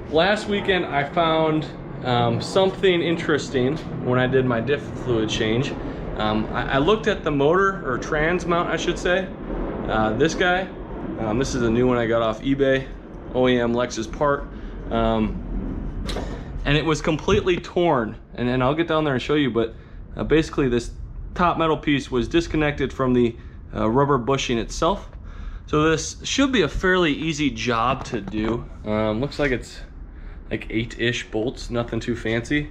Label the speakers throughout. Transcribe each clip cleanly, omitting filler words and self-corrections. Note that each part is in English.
Speaker 1: last weekend I found something interesting when I did my diff fluid change. I looked at the motor, or trans mount I should say. This guy, this is a new one I got off eBay, OEM Lexus part. And it was completely torn. And I'll get down there and show you, but basically this top metal piece was disconnected from the rubber bushing itself. So this should be a fairly easy job to do. Looks like it's like 8-ish bolts, nothing too fancy.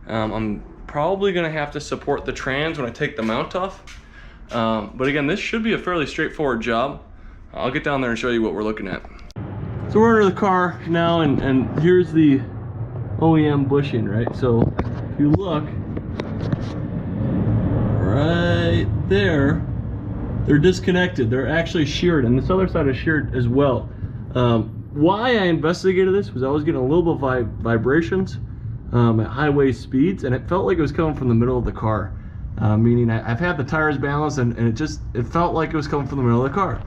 Speaker 1: I'm probably gonna have to support the trans when I take the mount off. But again, this should be a fairly straightforward job. I'll get down there and show you what we're looking at. So we're under the car now, and here's the OEM bushing, right? So if you look right there, they're disconnected. They're actually sheared, and this other side is sheared as well. Why I investigated this was I was getting a little bit of vibrations at highway speeds, and it felt like it was coming from the middle of the car. Meaning I've had the tires balanced, and it felt like it was coming from the middle of the car.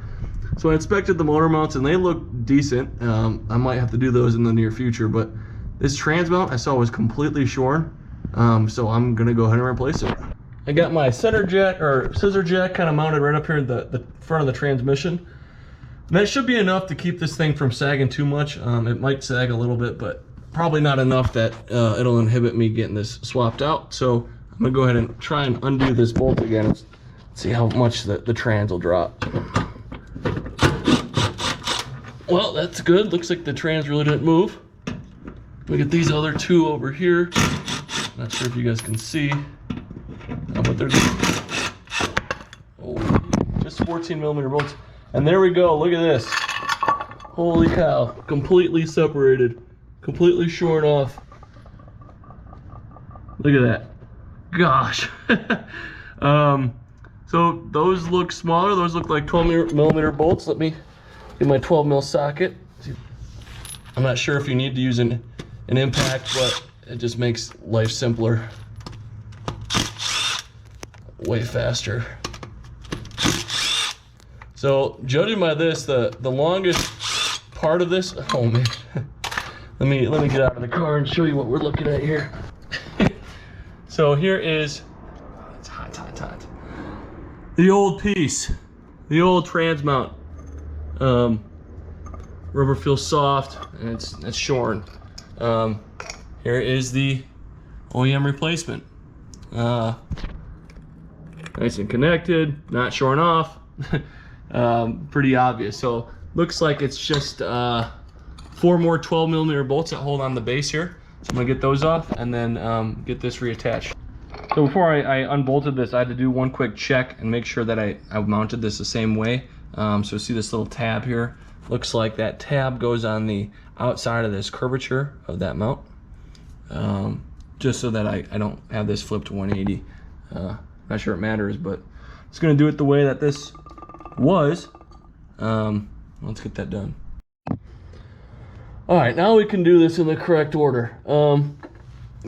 Speaker 1: So I inspected the motor mounts, and they look decent. I might have to do those in the near future, but this trans mount I saw was completely shorn. So I'm gonna go ahead and replace it. I got my center jack, or scissor jack, kind of mounted right up here at the front of the transmission. And that should be enough to keep this thing from sagging too much. It might sag a little bit, but probably not enough that it'll inhibit me getting this swapped out. So I'm gonna go ahead and try and undo this bolt again and see how much the trans will drop. Well, that's good. Looks like the trans really didn't move. Look at these other two over here. Not sure if you guys can see, but they're just 14mm bolts. And there we go. Look at this. Holy cow! Completely separated, completely shorn off. Look at that. Gosh. So those look smaller. Those look like 12mm bolts. Let me get my 12mm socket. I'm not sure if you need to use an impact, but it just makes life simpler. Way faster. So judging by this, the longest part of this, oh man. let me get out of the car and show you what we're looking at here. So here is, it's hot. The old piece, the old trans mount. Rubber feels soft and it's shorn. Here is the OEM replacement. Nice and connected, not shorn off. Pretty obvious. So looks like it's just 4 more 12mm bolts that hold on the base here. So I'm gonna get those off and then get this reattached. So before I unbolted this, I had to do one quick check and make sure that I mounted this the same way. So see this little tab here? Looks like that tab goes on the outside of this curvature of that mount. Just so that I don't have this flipped 180. Not sure it matters, but it's gonna do it the way that this was. Let's get that done. All right, now we can do this in the correct order.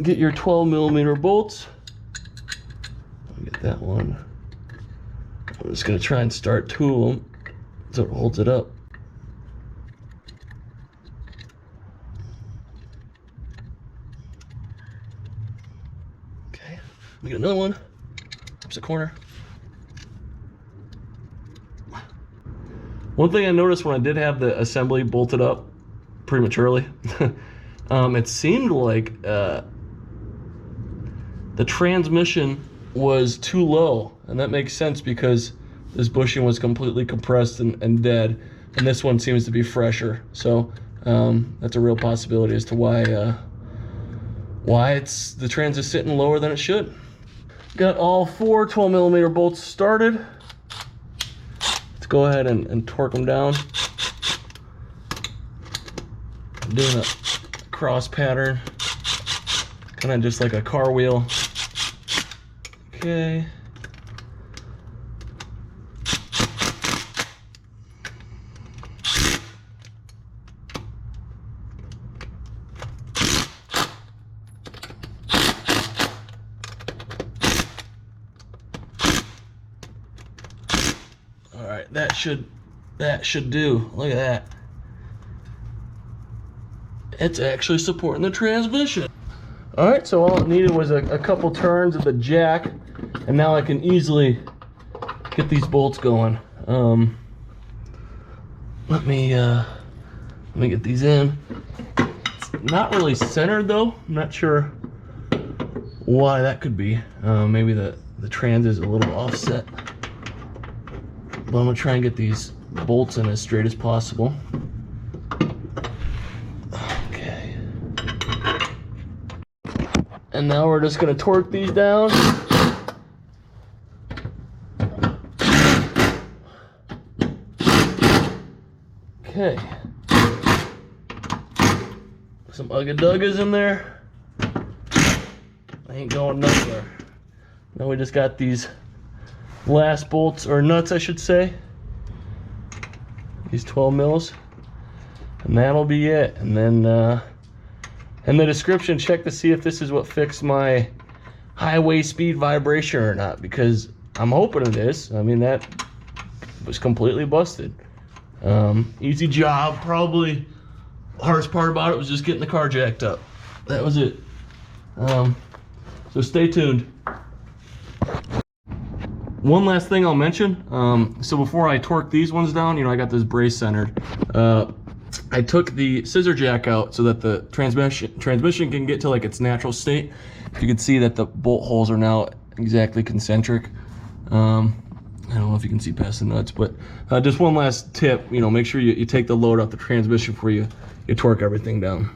Speaker 1: Get your 12mm bolts. Get that one. I'm just gonna try and start 2 of them so it holds it up. Okay, let me get another one. Oops, a corner. One thing I noticed when I did have the assembly bolted up prematurely, it seemed like the transmission was too low, and that makes sense because this bushing was completely compressed and dead, and this one seems to be fresher. So that's a real possibility as to why the trans is sitting lower than it should. Got all 4 12mm bolts started. Let's go ahead and torque them down. I'm doing a cross pattern, kind of just like a car wheel. Okay. All right, that should do. Look at that. it's actually supporting the transmission. All right, so all it needed was a couple turns of the jack, and now I can easily get these bolts going. Let me get these in. It's not really centered though. I'm not sure why that could be. Maybe the trans is a little offset. But I'm gonna try and get these bolts in as straight as possible. Okay. And now we're just gonna torque these down. Okay. Some ugga-duggas in there. I ain't going nowhere. Now we just got these last bolts, or nuts I should say. These 12 mils. And that'll be it. And then in the description, check to see if this is what fixed my highway speed vibration or not, because I'm hoping it is. I mean, that was completely busted. Easy job. Probably the hardest part about it was just getting the car jacked up. That was it. So stay tuned. One last thing I'll mention. So before I torque these ones down, you know, I got this brace centered. I took the scissor jack out so that the transmission can get to like its natural state. You can see that the bolt holes are now exactly concentric. I don't know if you can see past the nuts, but just one last tip, you know, make sure you take the load off the transmission before you torque everything down.